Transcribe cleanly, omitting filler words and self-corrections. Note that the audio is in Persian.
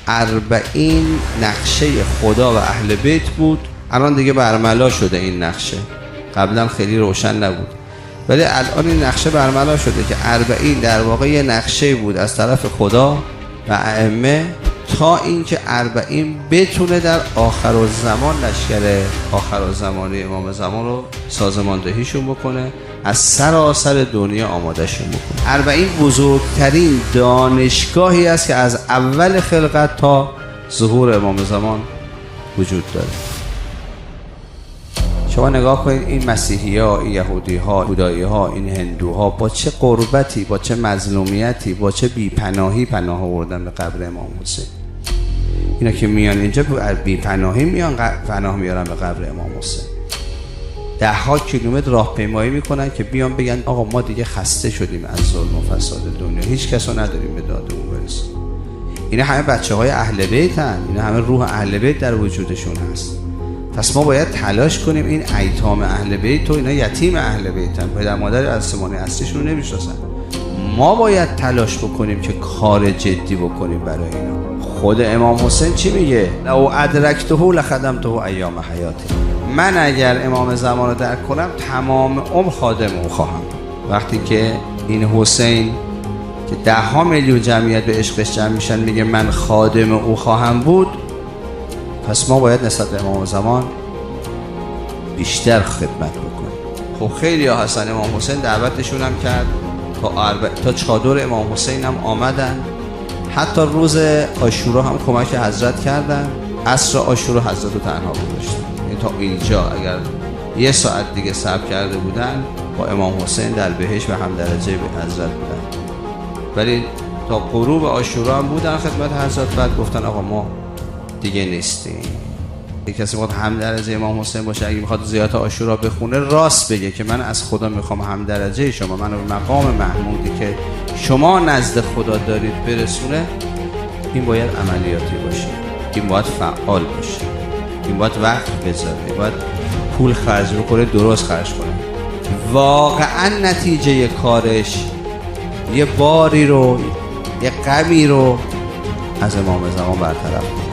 40 نقشه خدا و اهل بیت بود. الان دیگه برملا شده این نقشه، قبلا خیلی روشن نبود، ولی الان این نقشه برملا شده که 40 در واقع یه نقشه بود از طرف خدا و ائمه، تا اینکه 40 بتونه در آخرالزمان لشکر آخرالزمانی امام زمان رو سازماندهیشون بکنه، از سراسر دنیا آمادهشون بکنه. 40 بزرگترین دانشگاهی است که از اول خلقت تا ظهور امام زمان وجود داره. شما نگاه کنید این مسیحی ها، این یهودی ها، بودایی ها، این هندوها با چه قربتی، با چه مظلومیتی، با چه بیپناهی پناه آوردن به قبر امام حسین. اینا که میان اینجا بیپناهی میان پناه میارن به قبر امام حسین. 10 کیلومتر راهپیمایی میکنن که بیان بگن آقا ما دیگه خسته شدیم از ظلم و فساد دنیا، هیچ کسو نداریم به دادمون برسیم. اینا همه بچه‌های اهل بیتن، اینا همه روح اهل بیت در وجودشون هست. پس ما باید تلاش کنیم این ایتام اهل بیت و اینا یتیم اهل بیتن، پدر مادر آسمانی اصلیشون رو نمیشناسن. ما باید تلاش بکنیم که کار جدی بکنیم برای اینا. خود امام حسین چی میگه؟ لو ادرکته لخدمته ایام حیاته. من اگر امام زمان رو درک کنم تمام عمر خادم او خواهم. وقتی که این حسین که 10 میلیون جمعیت به عشقش جمع میشن میگه من خادم او خواهم بود، پس ما باید نسبت به امام زمان بیشتر خدمت بکنیم. خب خیلی ها هستن، امام حسین دعوتشون هم کرد تا چادر امام حسین هم آمدن، حتی روز عاشورا هم کمک حضرت کردن. عصر عاشورا حضرت رو تنها گذاشتن، یعنی تا اینجا اگر 1 ساعت دیگه صبر کرده بودن با امام حسین در بهشت و هم درجه به حضرت بودن، ولی تا غروب عاشورا هم بودن خدمت حضرت. بعد گفتن آقا ما دیگه نیستیم. یک کسی میخواد هم درجه امام حسین باشه، اگه میخواد زیارت عاشورا بخونه راست بگه که من از خدا میخوام هم درجه شما، منو به مقام محمودی که شما نزد خدا دارید برسونه. این باید عملیاتی باشه، این باید فعال باشه، این باید وقت بذاره، این باید پول خرج بکنه، درست خرج کنه. واقعا نتیجه کارش یه باری رو، یه غمی رو از امام زمان برطرف کنه.